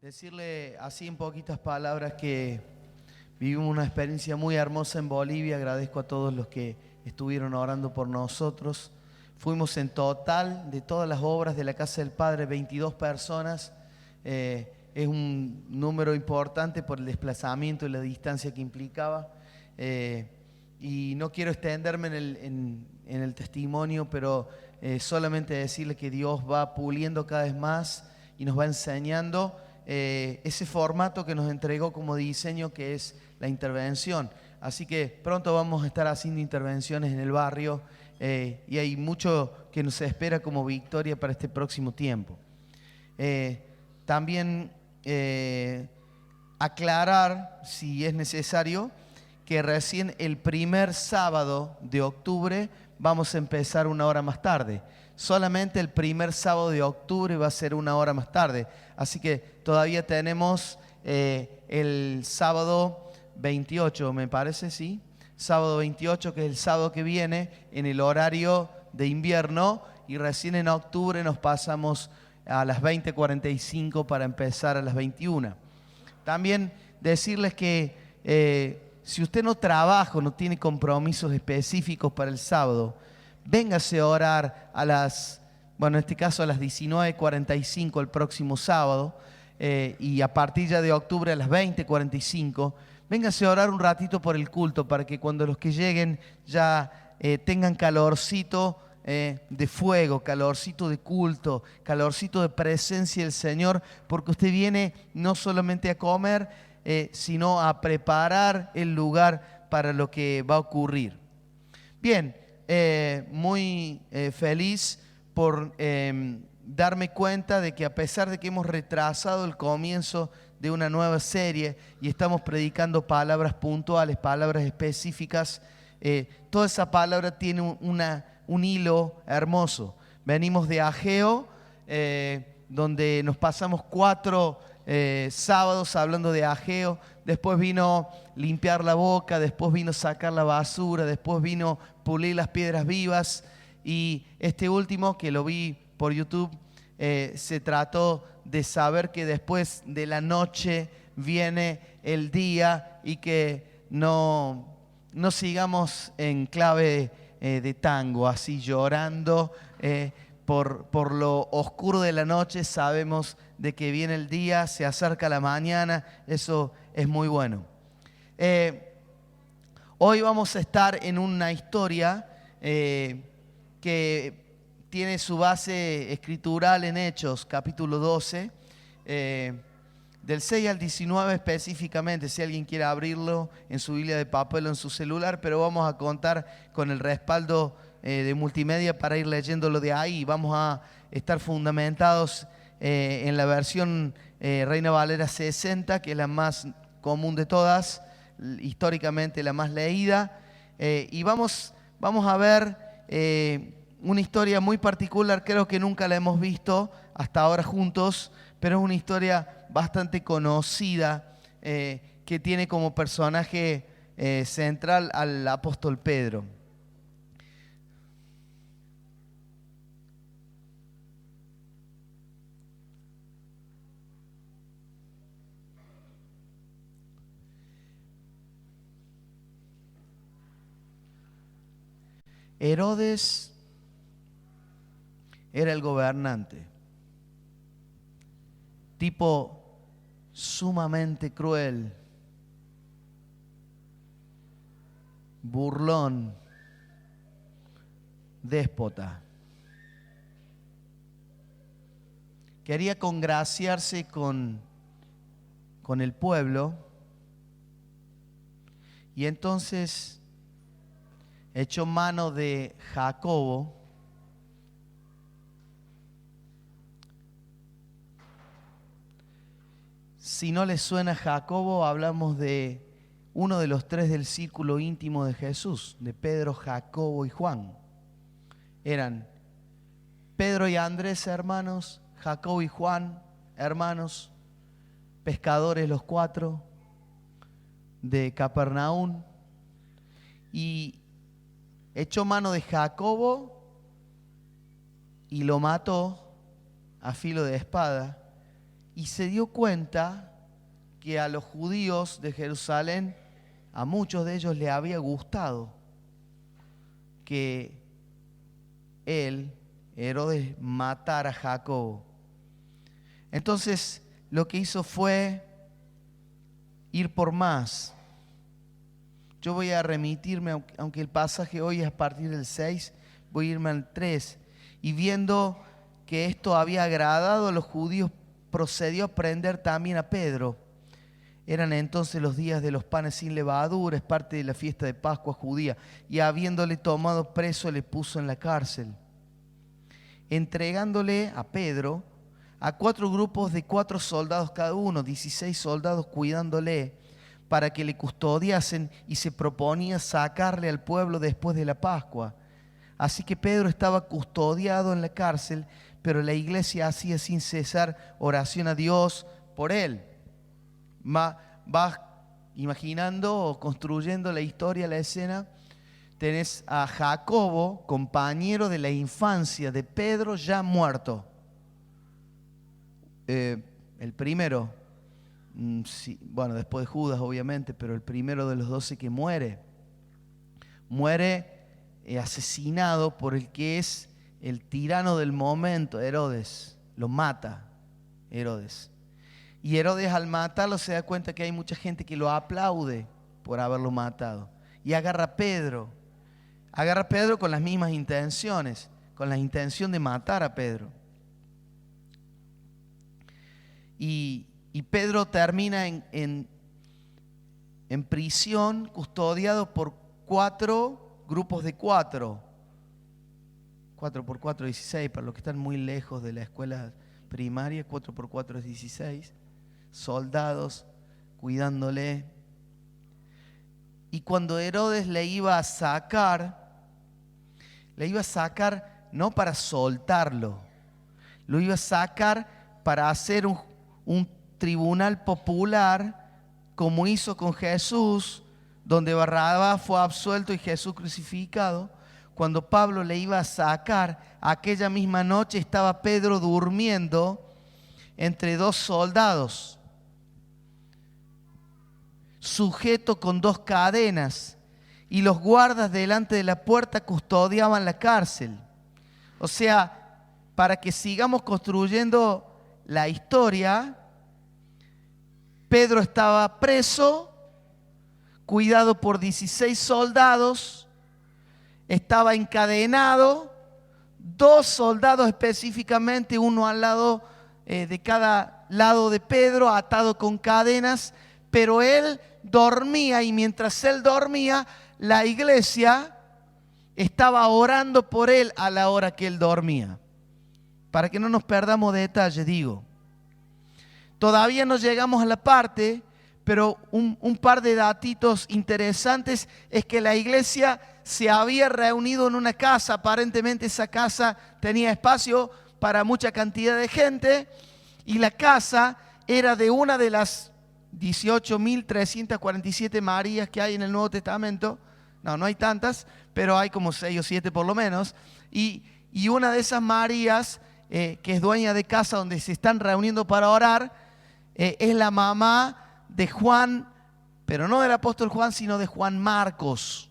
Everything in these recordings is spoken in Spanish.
Decirle así en poquitas palabras que vivimos una experiencia muy hermosa en Bolivia. Agradezco a todos los que estuvieron orando por nosotros. Fuimos en total, de todas las obras de la Casa del Padre, 22 personas. Es un número importante por el desplazamiento y la distancia que implicaba. Y no quiero extenderme en el testimonio, pero solamente decirle que Dios va puliendo cada vez más y nos va enseñando ese formato que nos entregó como diseño, que es la intervención. Así que pronto vamos a estar haciendo intervenciones en el barrio y hay mucho que nos espera como victoria para este próximo tiempo. También aclarar, si es necesario, que recién el primer sábado de octubre vamos a empezar una hora más tarde. Solamente el primer sábado de octubre va a ser una hora más tarde. Así que todavía tenemos el sábado 28, me parece, ¿sí? Sábado 28, que es el sábado que viene, en el horario de invierno. Y recién en octubre nos pasamos a las 20:45 para empezar a las 21. También decirles que si usted no trabaja o no tiene compromisos específicos para el sábado, véngase a orar en este caso a las 19:45 el próximo sábado, y a partir ya de octubre a las 20:45, véngase a orar un ratito por el culto para que cuando los que lleguen ya tengan calorcito de fuego, calorcito de culto, calorcito de presencia del Señor, porque usted viene no solamente a comer, sino a preparar el lugar para lo que va a ocurrir. Bien, muy feliz por darme cuenta de que a pesar de que hemos retrasado el comienzo de una nueva serie y estamos predicando palabras puntuales, palabras específicas, toda esa palabra tiene un hilo hermoso. Venimos de Ageo, donde nos pasamos 4 sábados hablando de Ageo. Después vino limpiar la boca, después vino sacar la basura, después vino pulir las piedras vivas. Y este último, que lo vi por YouTube, se trató de saber que después de la noche viene el día y que no sigamos en clave de tango, así llorando por lo oscuro de la noche. Sabemos de que viene el día, se acerca la mañana, eso es muy bueno. Hoy vamos a estar en una historia que tiene su base escritural en Hechos, capítulo 12, del 6 al 19 específicamente, si alguien quiere abrirlo en su Biblia de papel o en su celular, pero vamos a contar con el respaldo de multimedia para ir leyéndolo de ahí. Vamos a estar fundamentados en la versión Reina Valera 60, que es la más común de todas, históricamente la más leída, y vamos a ver una historia muy particular. Creo que nunca la hemos visto hasta ahora juntos, pero es una historia bastante conocida que tiene como personaje central al apóstol Pedro. Herodes era el gobernante, tipo sumamente cruel, burlón, déspota. Quería congraciarse con el pueblo y entonces echó mano de Jacobo, si no les suena Jacobo, hablamos de uno de los 3 del círculo íntimo de Jesús, de Pedro, Jacobo y Juan. Eran Pedro y Andrés, hermanos, Jacobo y Juan, hermanos, pescadores los 4 de Capernaum, y echó mano de Jacobo y lo mató a filo de espada, y se dio cuenta que a los judíos de Jerusalén, a muchos de ellos les había gustado que él, Herodes, matara a Jacobo. Entonces lo que hizo fue ir por más. Yo voy a remitirme, aunque el pasaje hoy es a partir del 6, voy a irme al 3. Y viendo que esto había agradado a los judíos, procedió a prender también a Pedro. Eran entonces los días de los panes sin levadura, es parte de la fiesta de Pascua judía. Y habiéndole tomado preso, le puso en la cárcel, entregándole a Pedro a 4 grupos de 4 soldados cada uno, 16 soldados cuidándole, para que le custodiasen, y se proponía sacarle al pueblo después de la Pascua. Así que Pedro estaba custodiado en la cárcel, pero la iglesia hacía sin cesar oración a Dios por él. Vas imaginando o construyendo la historia, la escena. Tenés a Jacobo, compañero de la infancia de Pedro, ya muerto. El primero, sí, bueno, después de Judas obviamente, pero el primero de los 12 que muere asesinado por el que es el tirano del momento, Herodes. Lo mata Herodes. Y Herodes, al matarlo, se da cuenta que hay mucha gente que lo aplaude por haberlo matado. Y agarra a Pedro. Agarra a Pedro con las mismas intenciones, con la intención de matar a Pedro. Y Pedro termina en prisión, custodiado por 4 grupos de 4. 4 por 4 es 16, para los que están muy lejos de la escuela primaria, 4 por 4 es 16. Soldados cuidándole. Y cuando Herodes le iba a sacar no para soltarlo, lo iba a sacar para hacer un tribunal popular, como hizo con Jesús, donde Barrabás fue absuelto y Jesús crucificado. Cuando Pablo le iba a sacar, aquella misma noche estaba Pedro durmiendo entre 2 soldados, sujeto con 2 cadenas, y los guardas delante de la puerta custodiaban la cárcel. O sea, para que sigamos construyendo la historia, Pedro estaba preso, cuidado por 16 soldados, estaba encadenado, 2 soldados específicamente, uno al lado de cada lado de Pedro, atado con cadenas, pero él dormía, y mientras él dormía, la iglesia estaba orando por él a la hora que él dormía. Para que no nos perdamos de detalle, digo. Todavía no llegamos a la parte, pero un par de datitos interesantes es que la iglesia se había reunido en una casa. Aparentemente esa casa tenía espacio para mucha cantidad de gente, y la casa era de una de las 18.347 Marías que hay en el Nuevo Testamento. No hay tantas, pero hay como 6 o 7 por lo menos. Y una de esas Marías, que es dueña de casa donde se están reuniendo para orar, es la mamá de Juan, pero no del apóstol Juan, sino de Juan Marcos.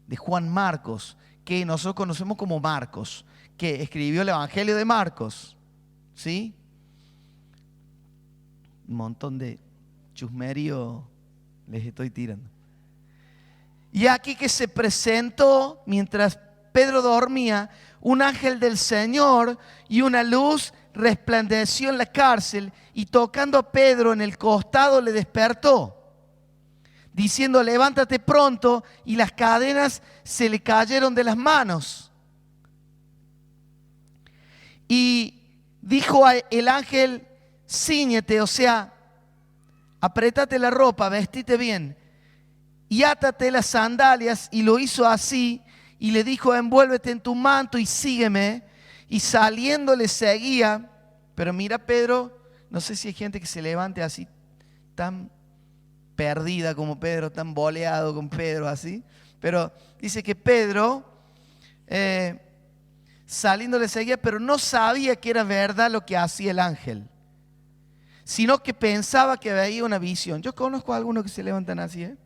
De Juan Marcos, que nosotros conocemos como Marcos, que escribió el Evangelio de Marcos. ¿Sí? Un montón de chusmerío les estoy tirando. Y aquí que se presentó, mientras Pedro dormía, un ángel del Señor, y una luz resplandeció en la cárcel, y tocando a Pedro en el costado le despertó, diciendo: levántate pronto, y las cadenas se le cayeron de las manos. Y dijo el ángel: cíñete, o sea, apretate la ropa, vestite bien, y átate las sandalias. Y lo hizo así, y le dijo: envuélvete en tu manto y sígueme. Y saliendo le seguía. Pero mira Pedro, no sé si hay gente que se levante así, tan perdida como Pedro, tan boleado como Pedro así. Pero dice que Pedro, saliendo le seguía, pero no sabía que era verdad lo que hacía el ángel, sino que pensaba que veía una visión. Yo conozco a algunos que se levantan así, ¿eh?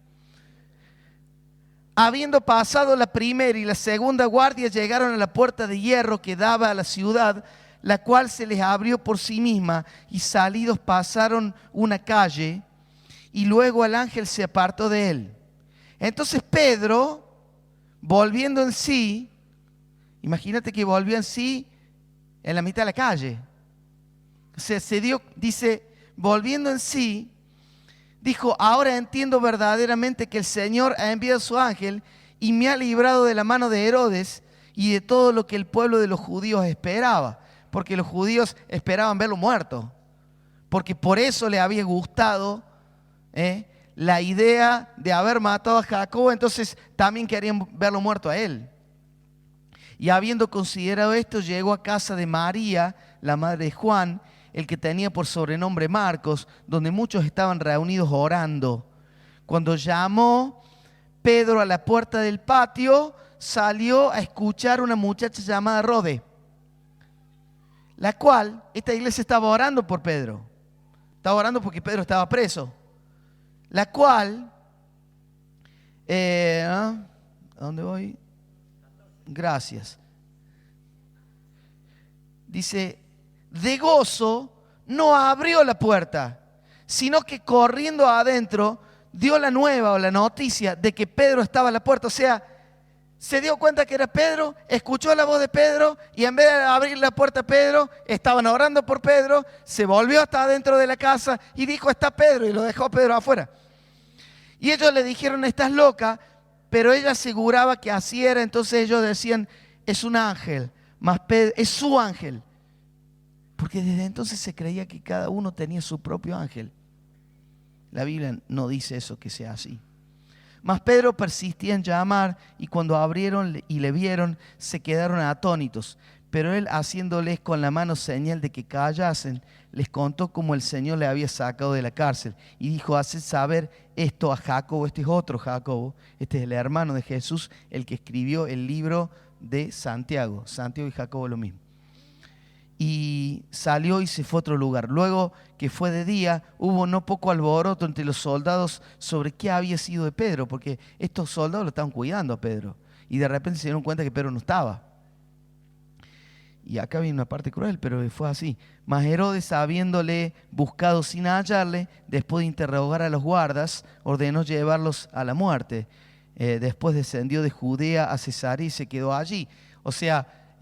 Habiendo pasado la primera y la segunda guardia, llegaron a la puerta de hierro que daba a la ciudad, la cual se les abrió por sí misma, y salidos pasaron una calle, y luego el ángel se apartó de él. Entonces Pedro, volviendo en sí, imagínate que volvió en sí en la mitad de la calle. O sea, dice, volviendo en sí, dijo: ahora entiendo verdaderamente que el Señor ha enviado a su ángel y me ha librado de la mano de Herodes y de todo lo que el pueblo de los judíos esperaba. Porque los judíos esperaban verlo muerto. Porque por eso le había gustado la idea de haber matado a Jacobo, entonces también querían verlo muerto a él. Y habiendo considerado esto, llegó a casa de María, la madre de Juan, el que tenía por sobrenombre Marcos, donde muchos estaban reunidos orando. Cuando llamó Pedro a la puerta del patio, salió a escuchar una muchacha llamada Rode, la cual, esta iglesia estaba orando por Pedro. Estaba orando porque Pedro estaba preso. La cual, ¿a dónde voy? Gracias. Dice, de gozo no abrió la puerta, sino que corriendo adentro dio la nueva o la noticia de que Pedro estaba a la puerta. O sea, se dio cuenta que era Pedro, escuchó la voz de Pedro y en vez de abrir la puerta a Pedro, estaban orando por Pedro, se volvió hasta adentro de la casa y dijo: está Pedro, y lo dejó a Pedro afuera. Y ellos le dijeron: estás loca, pero ella aseguraba que así era. Entonces ellos decían: es un ángel, mas Pedro, es su ángel. Porque desde entonces se creía que cada uno tenía su propio ángel. La Biblia no dice eso, que sea así. Mas Pedro persistía en llamar, y cuando abrieron y le vieron, se quedaron atónitos. Pero él, haciéndoles con la mano señal de que callasen, les contó cómo el Señor le había sacado de la cárcel. Y dijo: haced saber esto a Jacobo. Este es otro Jacobo, este es el hermano de Jesús, el que escribió el libro de Santiago. Santiago y Jacobo lo mismo. Y salió y se fue a otro lugar. Luego que fue de día, hubo no poco alboroto entre los soldados sobre qué había sido de Pedro, porque estos soldados lo estaban cuidando a Pedro. Y de repente se dieron cuenta que Pedro no estaba. Y acá viene una parte cruel, pero fue así. Mas Herodes, habiéndole buscado sin hallarle, después de interrogar a los guardas, ordenó llevarlos a la muerte. Después descendió de Judea a Cesarea y se quedó allí. O sea,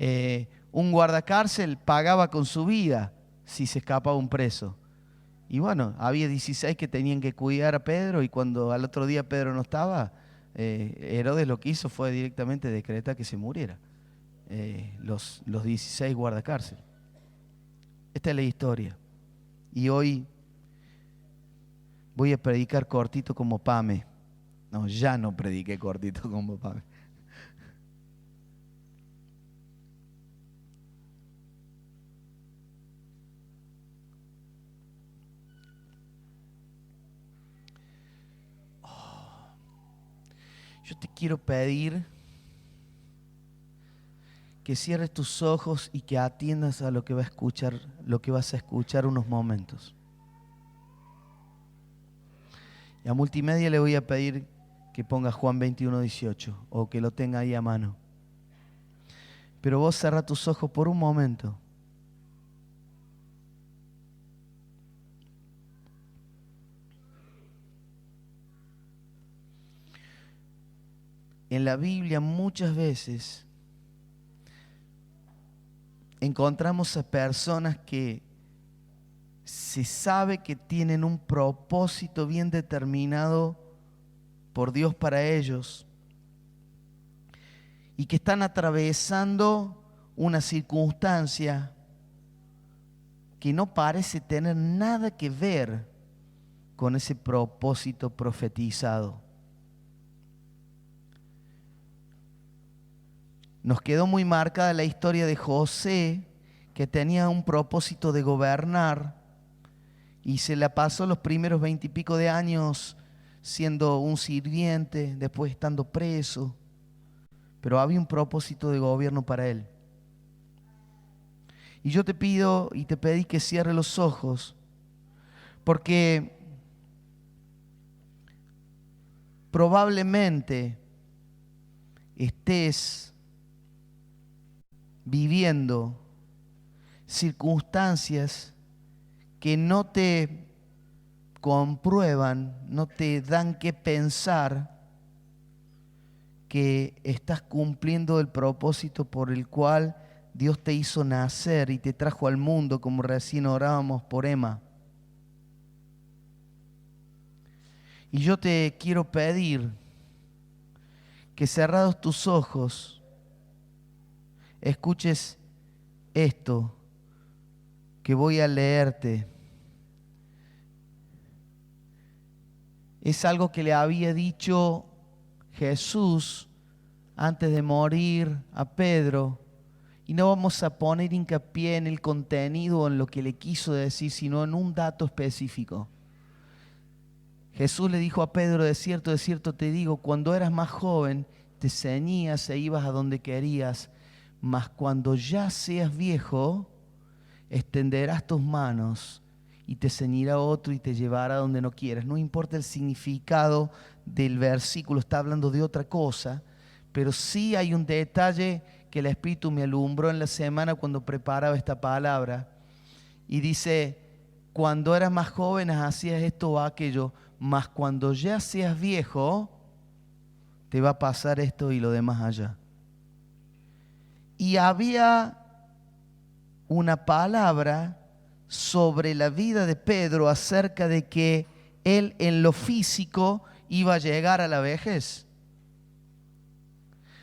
un guardacárcel pagaba con su vida si se escapaba un preso. Y bueno, había 16 que tenían que cuidar a Pedro, y cuando al otro día Pedro no estaba, Herodes lo que hizo fue directamente decretar que se muriera. Los 16 guardacárcel. Esta es la historia. Y hoy voy a predicar cortito como Pame. No, ya no prediqué cortito como Pame. Yo te quiero pedir que cierres tus ojos y que atiendas a lo que vas a escuchar unos momentos. Y a multimedia le voy a pedir que ponga Juan 21:18 o que lo tenga ahí a mano. Pero vos cerrá tus ojos por un momento. En la Biblia muchas veces encontramos a personas que se sabe que tienen un propósito bien determinado por Dios para ellos y que están atravesando una circunstancia que no parece tener nada que ver con ese propósito profetizado. Nos quedó muy marcada la historia de José, que tenía un propósito de gobernar y se la pasó los primeros 20 y pico de años siendo un sirviente, después estando preso, pero había un propósito de gobierno para él. Y yo te pido y te pedí que cierres los ojos, Porque probablemente estés viviendo circunstancias que no te comprueban, no te dan que pensar que estás cumpliendo el propósito por el cual Dios te hizo nacer y te trajo al mundo, como recién orábamos por Emma. Y yo te quiero pedir que cerrados tus ojos, escuches esto que voy a leerte. Es algo que le había dicho Jesús antes de morir a Pedro. Y no vamos a poner hincapié en el contenido o en lo que le quiso decir, sino en un dato específico. Jesús le dijo a Pedro: de cierto te digo, cuando eras más joven te ceñías e ibas a donde querías, mas cuando ya seas viejo, extenderás tus manos y te ceñirá otro y te llevará donde no quieras. No importa el significado del versículo, está hablando de otra cosa, pero sí hay un detalle que el Espíritu me alumbró en la semana cuando preparaba esta palabra. Y dice: cuando eras más joven hacías esto o aquello, mas cuando ya seas viejo, te va a pasar esto y lo demás allá. Y había una palabra sobre la vida de Pedro acerca de que él en lo físico iba a llegar a la vejez.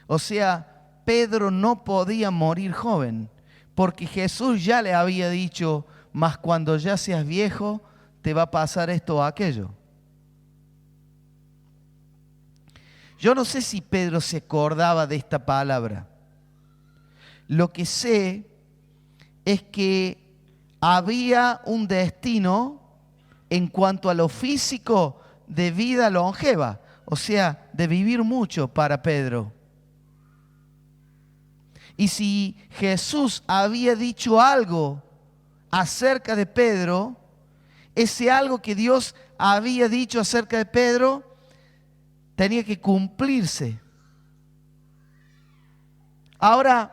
O sea, Pedro no podía morir joven, porque Jesús ya le había dicho: mas cuando ya seas viejo, te va a pasar esto o aquello. Yo no sé si Pedro se acordaba de esta palabra. Lo que sé es que había un destino en cuanto a lo físico de vida longeva, o sea, de vivir mucho para Pedro. Y si Jesús había dicho algo acerca de Pedro, ese algo que Dios había dicho acerca de Pedro tenía que cumplirse. Ahora,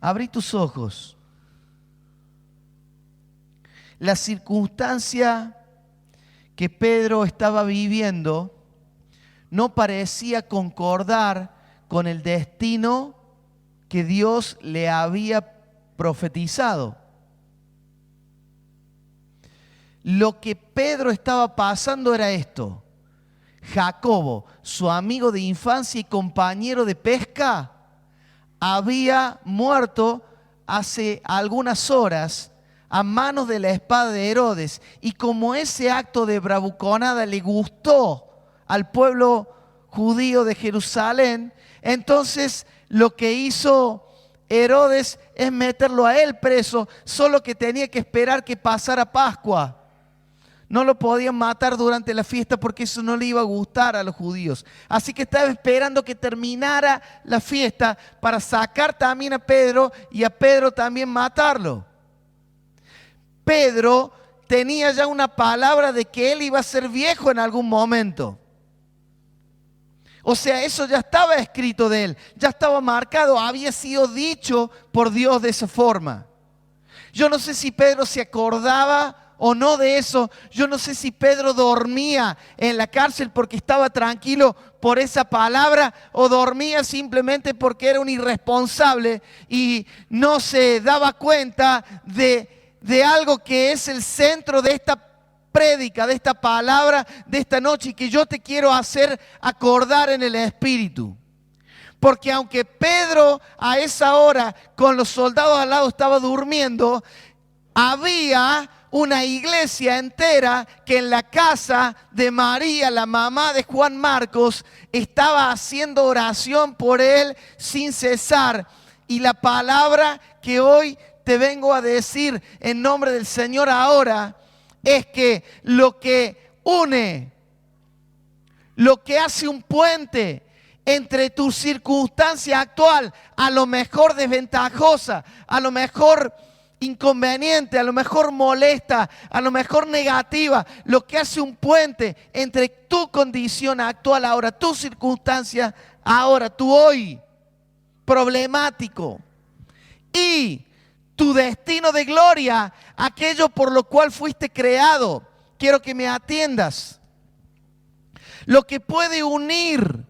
abrí tus ojos. La circunstancia que Pedro estaba viviendo no parecía concordar con el destino que Dios le había profetizado. Lo que Pedro estaba pasando era esto: Jacobo, su amigo de infancia y compañero de pesca, había muerto hace algunas horas a manos de la espada de Herodes. Y como ese acto de bravuconada le gustó al pueblo judío de Jerusalén, entonces lo que hizo Herodes es meterlo a él preso, solo que tenía que esperar que pasara Pascua. No lo podían matar durante la fiesta porque eso no le iba a gustar a los judíos. Así que estaba esperando que terminara la fiesta para sacar también a Pedro y a Pedro también matarlo. Pedro tenía ya una palabra de que él iba a ser viejo en algún momento. O sea, eso ya estaba escrito de él, ya estaba marcado, había sido dicho por Dios de esa forma. Yo no sé si Pedro se acordaba o no de eso. Yo no sé si Pedro dormía en la cárcel porque estaba tranquilo por esa palabra, o dormía simplemente porque era un irresponsable y no se daba cuenta de algo que es el centro de esta prédica, de esta palabra, de esta noche, y que yo te quiero hacer acordar en el Espíritu. Porque aunque Pedro a esa hora con los soldados al lado estaba durmiendo, había una iglesia entera que en la casa de María, la mamá de Juan Marcos, estaba haciendo oración por él sin cesar. Y la palabra que hoy te vengo a decir en nombre del Señor ahora es que lo que une, lo que hace un puente entre tu circunstancia actual, a lo mejor desventajosa, a lo mejor inconveniente, a lo mejor molesta, a lo mejor negativa, lo que hace un puente entre tu condición actual ahora, tu circunstancia ahora, tu hoy problemático, y tu destino de gloria, aquello por lo cual fuiste creado. Quiero que me atiendas. Lo que puede unir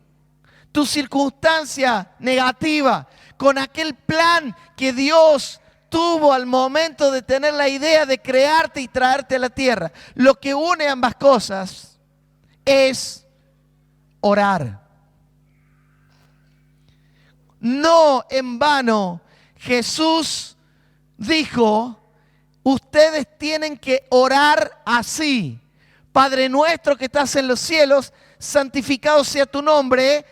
tu circunstancia negativa con aquel plan que Dios tuvo al momento de tener la idea de crearte y traerte a la tierra. Lo que une ambas cosas es orar. No en vano Jesús dijo: ustedes tienen que orar así: Padre nuestro que estás en los cielos, santificado sea tu nombre,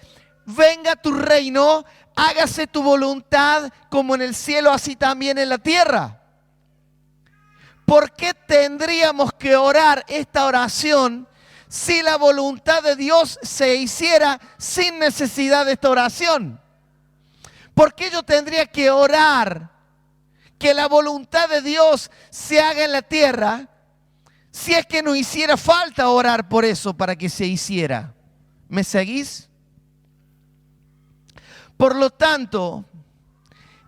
venga tu reino, hágase tu voluntad como en el cielo, así también en la tierra. ¿Por qué tendríamos que orar esta oración si la voluntad de Dios se hiciera sin necesidad de esta oración? ¿Por qué yo tendría que orar que la voluntad de Dios se haga en la tierra si es que no hiciera falta orar por eso para que se hiciera? ¿Me seguís? Por lo tanto,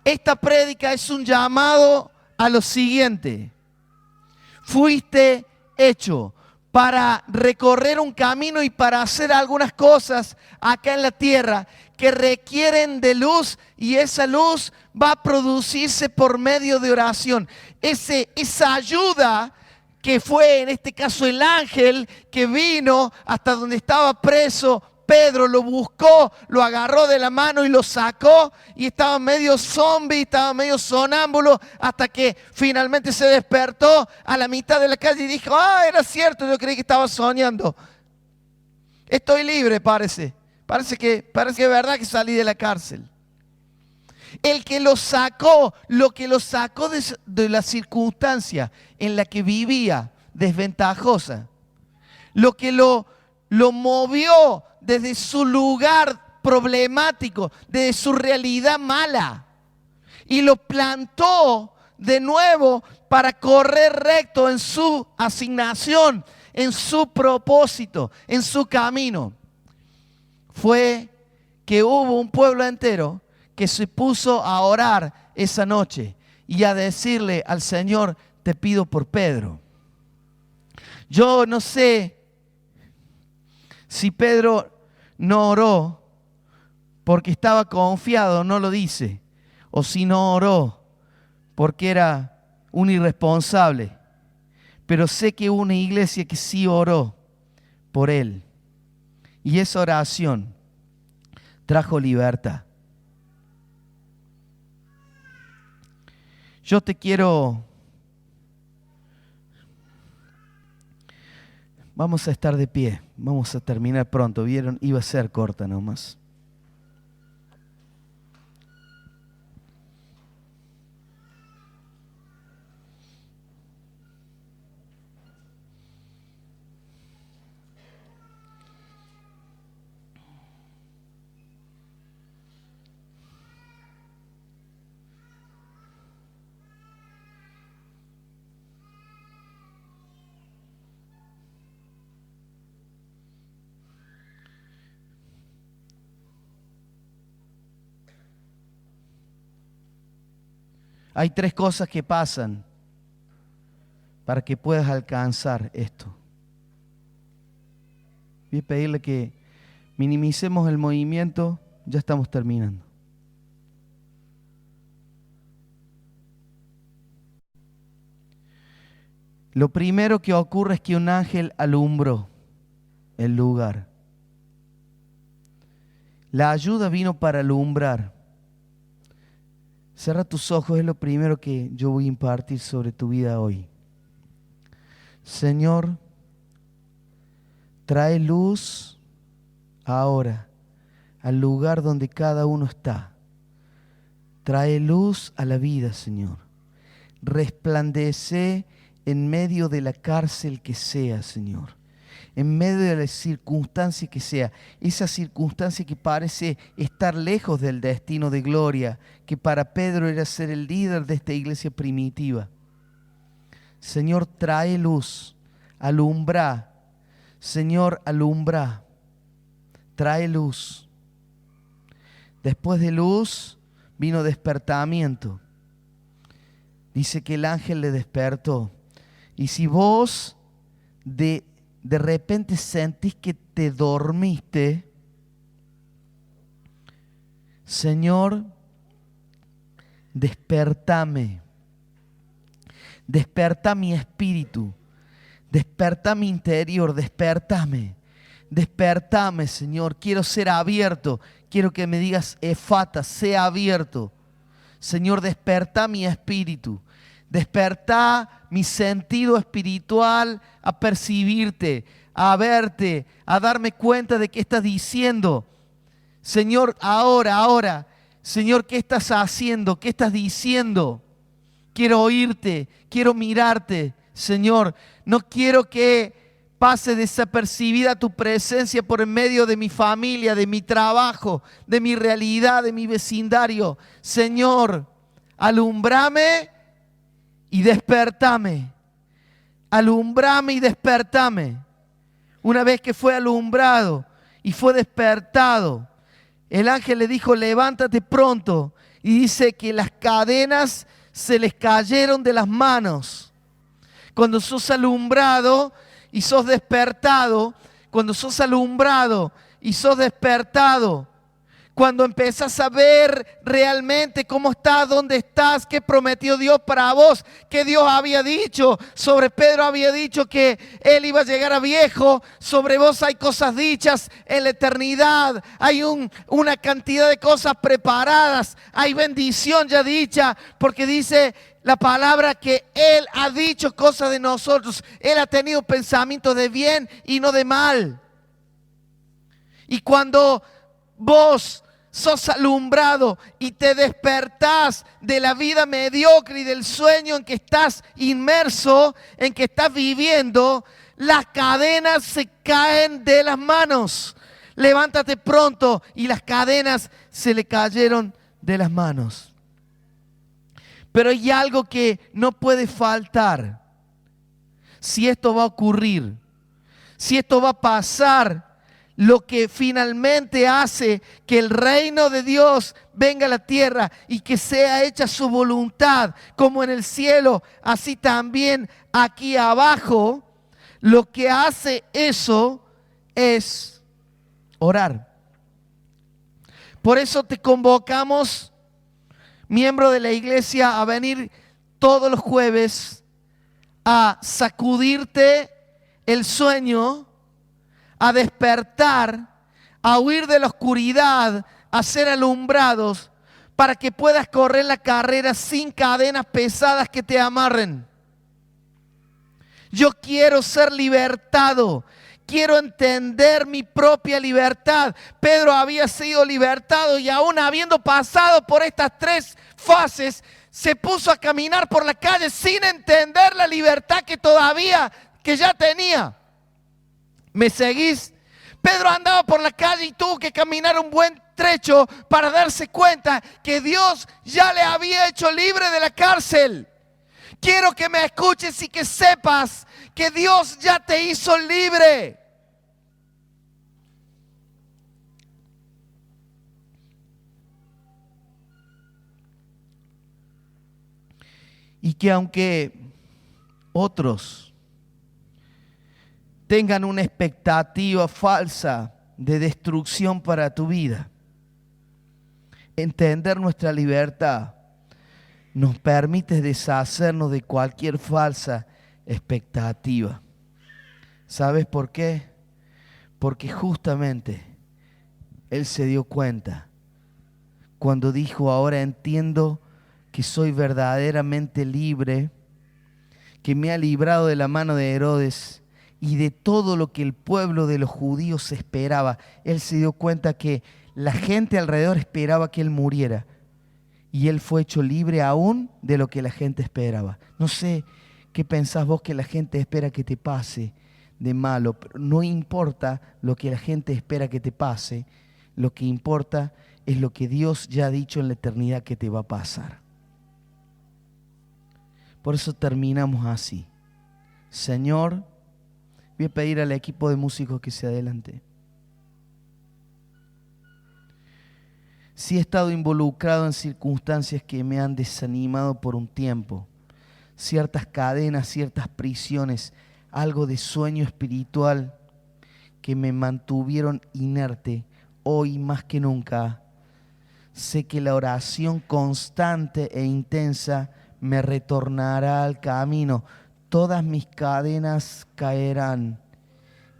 esta prédica es un llamado a lo siguiente: fuiste hecho para recorrer un camino y para hacer algunas cosas acá en la tierra que requieren de luz, y esa luz va a producirse por medio de oración. Esa ayuda que fue en este caso el ángel que vino hasta donde estaba preso Pedro, lo buscó, lo agarró de la mano y lo sacó, y estaba medio zombie, estaba medio sonámbulo, hasta que finalmente se despertó a la mitad de la calle y dijo: era cierto, yo creí que estaba soñando. Estoy libre, parece que es verdad que salí de la cárcel. El que lo sacó, lo que lo sacó de la circunstancia en la que vivía, desventajosa, lo que lo movió desde su lugar problemático, desde su realidad mala, y lo plantó de nuevo para correr recto en su asignación, en su propósito, en su camino. Fue que hubo un pueblo entero que se puso a orar esa noche y a decirle al Señor: te pido por Pedro. Yo no sé si Pedro no oró porque estaba confiado, no lo dice, o si no oró porque era un irresponsable, pero sé que hubo una iglesia que sí oró por él, y esa oración trajo libertad. Yo te quiero... Vamos a estar de pie, vamos a terminar pronto. ¿Vieron? Iba a ser corta nomás. Hay 3 cosas que pasan para que puedas alcanzar esto. Voy a pedirle que minimicemos el movimiento, ya estamos terminando. Lo primero que ocurre es que un ángel alumbró el lugar. La ayuda vino para alumbrar. Cierra tus ojos, es lo primero que yo voy a impartir sobre tu vida hoy. Señor, trae luz ahora al lugar donde cada uno está. Trae luz a la vida, Señor. Resplandece en medio de la cárcel que sea, Señor. en medio de la circunstancia que sea, esa circunstancia que parece estar lejos del destino de gloria, que para Pedro era ser el líder de esta iglesia primitiva. Señor, trae luz, alumbra. Señor, alumbra, trae luz. Después de luz vino despertamiento. Dice que el ángel le despertó. Y si vos de repente sentís que te dormiste, Señor, despertame. Desperta mi espíritu. Desperta mi interior. Despertame. Despertame, Señor. Quiero ser abierto. Quiero que me digas, Efata, sea abierto. Señor, desperta mi espíritu. Desperta mi sentido espiritual a percibirte, a verte, a darme cuenta de qué estás diciendo. Señor, ahora, Señor, ¿qué estás haciendo? ¿Qué estás diciendo? Quiero oírte, quiero mirarte, Señor. No quiero que pase desapercibida tu presencia por en medio de mi familia, de mi trabajo, de mi realidad, de mi vecindario. Señor, alumbrame y despertame. Alumbrame y despertame. Una vez que fue alumbrado y fue despertado, el ángel le dijo, levántate pronto. Y dice que las cadenas se les cayeron de las manos. Cuando sos alumbrado y sos despertado, cuando sos alumbrado y sos despertado, cuando empezás a ver realmente cómo estás, dónde estás, qué prometió Dios para vos, qué Dios había dicho. Sobre Pedro había dicho que él iba a llegar a viejo. Sobre vos hay cosas dichas en la eternidad. Hay una cantidad de cosas preparadas. Hay bendición ya dicha, porque dice la palabra que Él ha dicho cosas de nosotros. Él ha tenido pensamientos de bien y no de mal. Y cuando vos sos alumbrado y te despertás de la vida mediocre y del sueño en que estás inmerso, en que estás viviendo, las cadenas se caen de las manos. Levántate pronto, y las cadenas se le cayeron de las manos. Pero hay algo que no puede faltar. Si esto va a ocurrir, si esto va a pasar, lo que finalmente hace que el reino de Dios venga a la tierra y que sea hecha su voluntad, como en el cielo, así también aquí abajo, lo que hace eso es orar. Por eso te convocamos, miembro de la iglesia, a venir todos los jueves a sacudirte el sueño, a despertar, a huir de la oscuridad, a ser alumbrados, para que puedas correr la carrera sin cadenas pesadas que te amarren. Yo quiero ser libertado. Quiero entender mi propia libertad. Pedro había sido libertado y aún habiendo pasado por estas tres fases, se puso a caminar por la calle sin entender la libertad que ya tenía. ¿Me seguís? Pedro andaba por la calle y tuvo que caminar un buen trecho para darse cuenta que Dios ya le había hecho libre de la cárcel. Quiero que me escuches y que sepas que Dios ya te hizo libre. Y que aunque otros tengan una expectativa falsa de destrucción para tu vida, entender nuestra libertad nos permite deshacernos de cualquier falsa expectativa. ¿Sabes por qué? Porque justamente Él se dio cuenta cuando dijo, ahora entiendo que soy verdaderamente libre, que me ha librado de la mano de Herodes y de todo lo que el pueblo de los judíos esperaba. Él se dio cuenta que la gente alrededor esperaba que Él muriera. Y Él fue hecho libre aún de lo que la gente esperaba. No sé qué pensás vos que la gente espera que te pase, de malo, pero no importa lo que la gente espera que te pase, lo que importa es lo que Dios ya ha dicho en la eternidad que te va a pasar. Por eso terminamos así. Señor, voy a pedir al equipo de músicos que se adelante. Si he estado involucrado en circunstancias que me han desanimado por un tiempo, ciertas cadenas, ciertas prisiones, algo de sueño espiritual que me mantuvieron inerte, hoy más que nunca, sé que la oración constante e intensa me retornará al camino. Todas mis cadenas caerán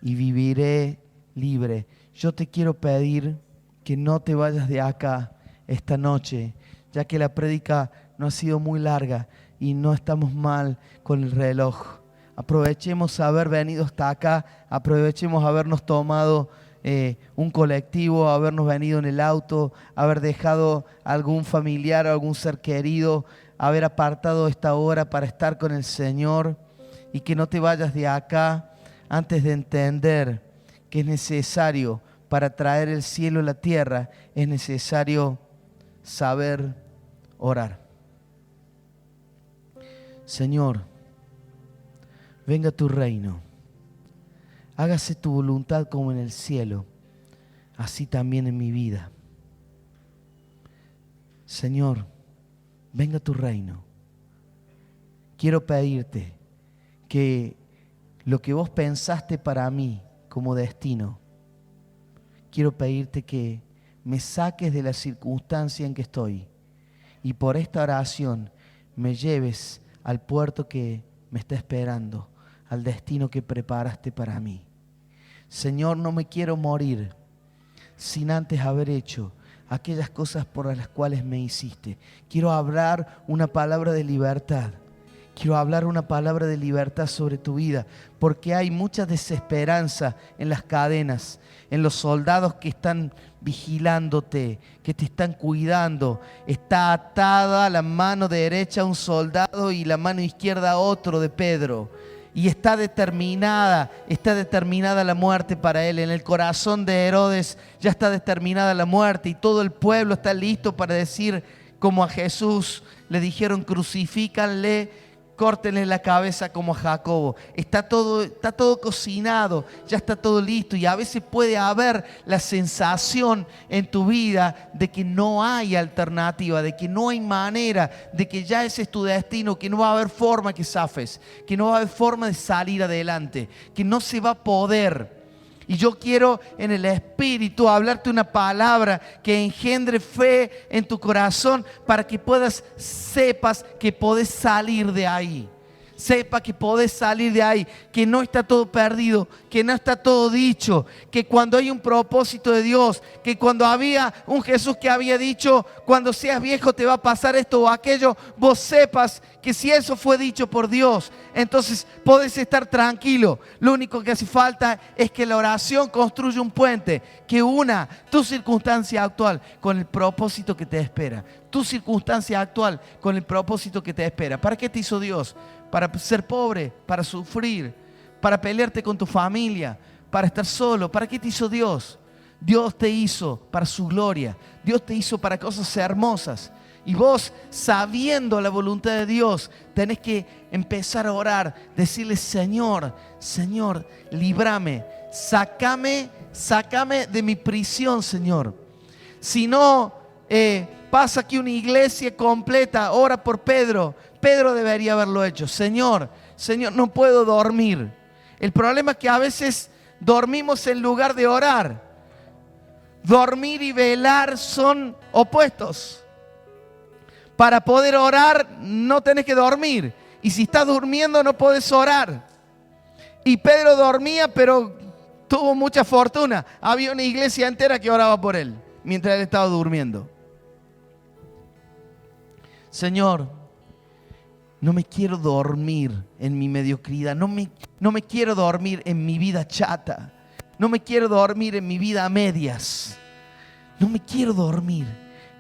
y viviré libre. Yo te quiero pedir que no te vayas de acá esta noche, ya que la prédica no ha sido muy larga y no estamos mal con el reloj. Aprovechemos haber venido hasta acá, aprovechemos habernos tomado un colectivo, habernos venido en el auto, haber dejado algún familiar o algún ser querido, haber apartado esta hora para estar con el Señor, y que no te vayas de acá antes de entender que es necesario para traer el cielo a la tierra, es necesario saber orar. Señor, venga tu reino, hágase tu voluntad como en el cielo, así también en mi vida. Señor, venga tu reino. Quiero pedirte que lo que vos pensaste para mí como destino, quiero pedirte que me saques de la circunstancia en que estoy y por esta oración me lleves al puerto que me está esperando, al destino que preparaste para mí. Señor, no me quiero morir sin antes haber hecho aquellas cosas por las cuales me hiciste. Quiero hablar una palabra de libertad. Quiero hablar una palabra de libertad sobre tu vida, porque hay mucha desesperanza en las cadenas, en los soldados que están vigilándote, que te están cuidando. Está atada la mano derecha a un soldado y la mano izquierda a otro de Pedro. Y está determinada la muerte para él. En el corazón de Herodes ya está determinada la muerte y todo el pueblo está listo para decir, como a Jesús le dijeron, crucifícanle, córtenle la cabeza como a Jacobo. Está todo cocinado, ya está todo listo. Y a veces puede haber la sensación en tu vida de que no hay alternativa, de que no hay manera, de que ya ese es tu destino, que no va a haber forma que zafes, que no va a haber forma de salir adelante, que no se va a poder. Y yo quiero en el Espíritu hablarte una palabra que engendre fe en tu corazón para que sepas que podés salir de ahí. Sepa que podés salir de ahí, que no está todo perdido, que no está todo dicho, que cuando hay un propósito de Dios, que cuando había un Jesús que había dicho, cuando seas viejo te va a pasar esto o aquello, vos sepas que si eso fue dicho por Dios, entonces podés estar tranquilo. Lo único que hace falta es que la oración construya un puente que una tu circunstancia actual con el propósito que te espera. Tu circunstancia actual con el propósito que te espera. ¿Para qué te hizo Dios? Para ser pobre, para sufrir, para pelearte con tu familia, para estar solo. ¿Para qué te hizo Dios? Dios te hizo para su gloria. Dios te hizo para cosas hermosas. Y vos, sabiendo la voluntad de Dios, tenés que empezar a orar, decirle, Señor, Señor, líbrame, sácame de mi prisión, Señor. Si no pasa aquí una iglesia completa, ora por Pedro. Pedro debería haberlo hecho. Señor, no puedo dormir. El problema es que a veces dormimos en lugar de orar. Dormir y velar son opuestos. Para poder orar no tenés que dormir. Y si estás durmiendo no podés orar. Y Pedro dormía, pero tuvo mucha fortuna. Había una iglesia entera que oraba por él mientras él estaba durmiendo. Señor, no me quiero dormir en mi mediocridad. No me quiero dormir en mi vida chata. No me quiero dormir en mi vida a medias. No me quiero dormir.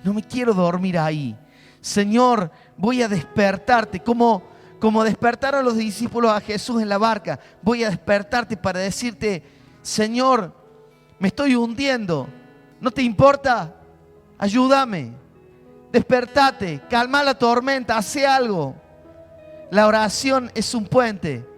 No me quiero dormir ahí. Señor, voy a despertarte como Como despertaron los discípulos a Jesús en la barca, voy a despertarte para decirte: Señor, me estoy hundiendo. ¿No te importa? Ayúdame. Despertate, calma la tormenta, hace algo. La oración es un puente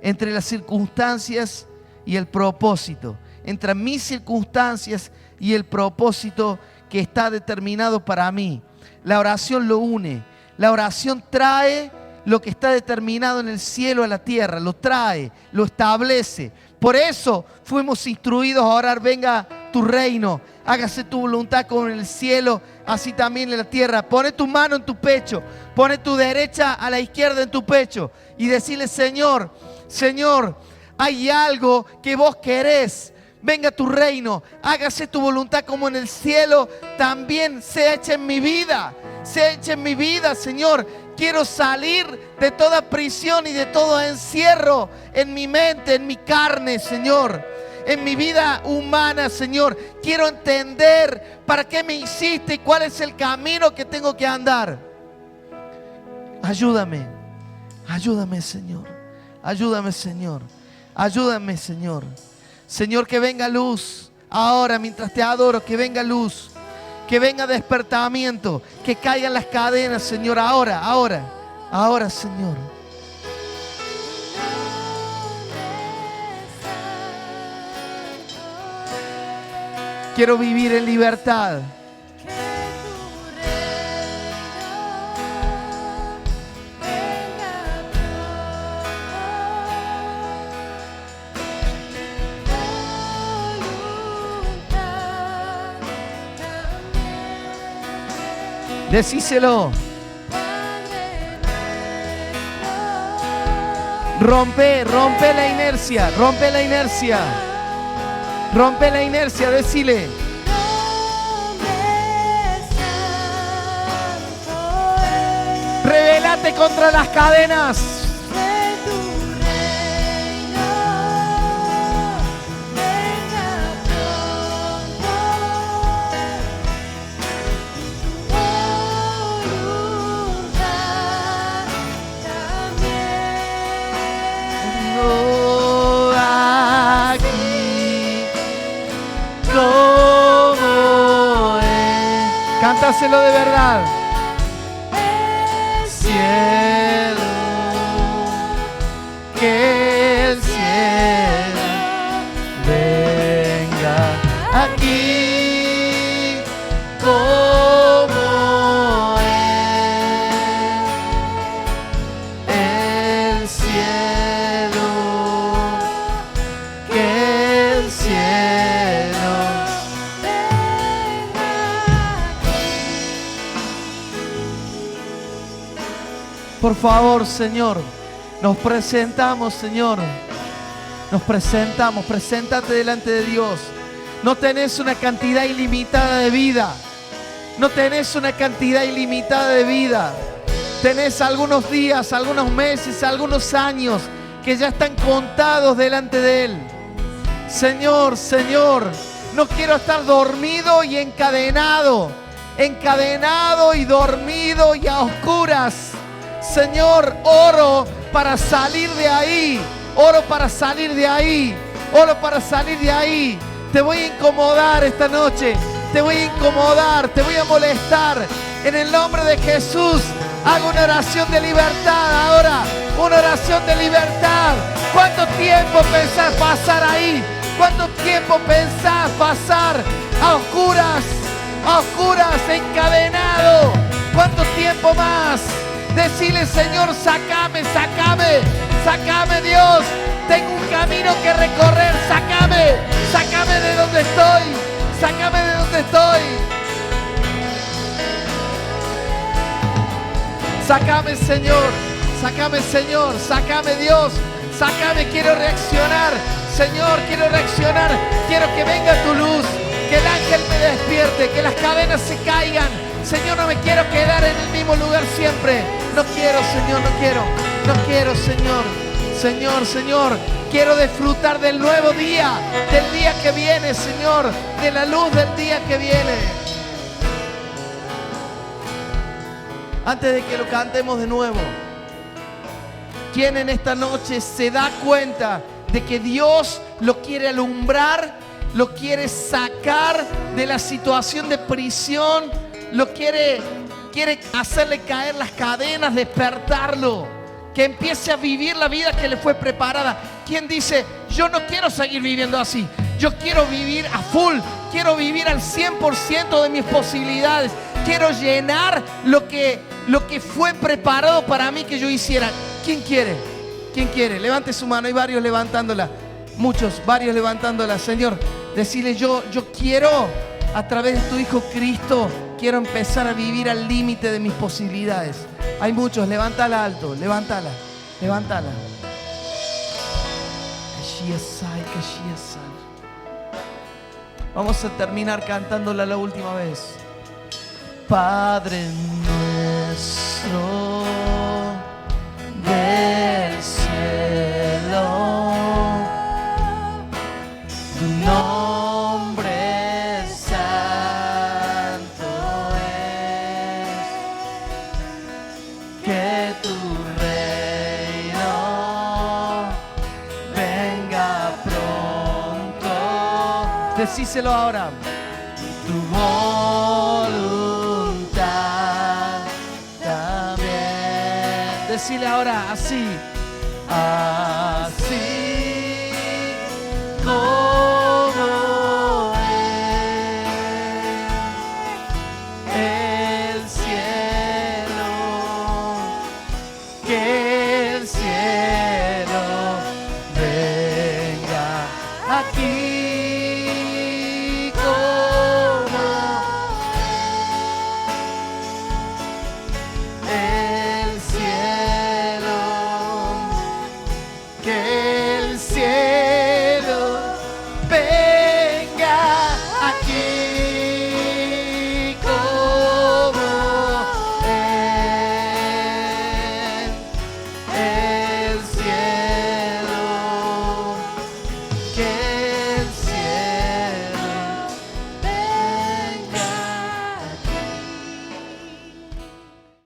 entre las circunstancias y el propósito. Entre mis circunstancias y el propósito que está determinado para mí. La oración lo une. La oración trae lo que está determinado en el cielo a la tierra. Lo trae, lo establece. Por eso fuimos instruidos a orar: venga tu reino, hágase tu voluntad como en el cielo, así también en la tierra. Pone tu mano en tu pecho, pone tu derecha a la izquierda en tu pecho y decirle: Señor, Señor, hay algo que vos querés. Venga tu reino, hágase tu voluntad como en el cielo, también sea hecha en mi vida. Sea hecha en mi vida, Señor. Quiero salir de toda prisión y de todo encierro en mi mente, en mi carne, Señor. En mi vida humana, Señor. Quiero entender para qué me hiciste y cuál es el camino que tengo que andar. Ayúdame. Ayúdame, Señor. Ayúdame, Señor. Ayúdame, Señor. Señor, que venga luz ahora mientras te adoro, que venga luz, que venga despertamiento, que caigan las cadenas, Señor, ahora, Señor. Quiero vivir en libertad. Decíselo. Rompe la inercia, rompe la inercia. Rompe la inercia, decile. Rebélate contra las cadenas. Cántaselo de verdad. Cielo, que el cielo venga aquí como el cielo, que el cielo. Por favor, Señor, nos presentamos, Señor. Nos presentamos, preséntate delante de Dios. No tenés una cantidad ilimitada de vida. No tenés una cantidad ilimitada de vida. Tenés algunos días, algunos meses, algunos años que ya están contados delante de Él. Señor, Señor, no quiero estar dormido y encadenado. Encadenado y dormido y a oscuras. Señor, oro para salir de ahí. Oro para salir de ahí. Oro para salir de ahí. Te voy a incomodar esta noche. Te voy a incomodar. Te voy a molestar. En el nombre de Jesús, hago una oración de libertad ahora. Una oración de libertad. ¿Cuánto tiempo pensás pasar ahí? ¿Cuánto tiempo pensás pasar a oscuras? A oscuras, encadenado. ¿Cuánto tiempo más? Decile: Señor, sácame, sácame, sácame, Dios. Tengo un camino que recorrer, sácame, sácame de donde estoy, sácame de donde estoy. Sácame, Señor, sácame, Señor, sácame, Dios, sácame, quiero reaccionar, Señor, quiero reaccionar, quiero que venga tu luz, que el ángel me despierte, que las cadenas se caigan. Señor, no me quiero quedar en el mismo lugar siempre. No quiero, Señor, no quiero, Señor. Señor, Señor, quiero disfrutar del nuevo día, del día que viene, Señor, de la luz del día que viene. Antes de que lo cantemos de nuevo, ¿Quién en esta noche se da cuenta de que Dios lo quiere alumbrar, lo quiere sacar de la situación de prisión, quiere hacerle caer las cadenas, despertarlo, que empiece a vivir la vida que le fue preparada? ¿Quién dice, yo no quiero seguir viviendo así? Yo quiero vivir a full, quiero vivir al 100% de mis posibilidades. Quiero llenar lo que fue preparado para mí que yo hiciera. ¿Quién quiere? ¿Quién quiere? Levante su mano. Hay varios levantándola. Varios levantándola. Señor, decirle yo quiero, a través de tu Hijo Cristo, quiero empezar a vivir al límite de mis posibilidades. Hay muchos. Levántala alto. Levántala. Vamos a terminar cantándola la última vez. Padre nuestro del cielo, tu nombre santo es, que tu reino venga pronto. Decíselo ahora. Tu voluntad también. Decile ahora así.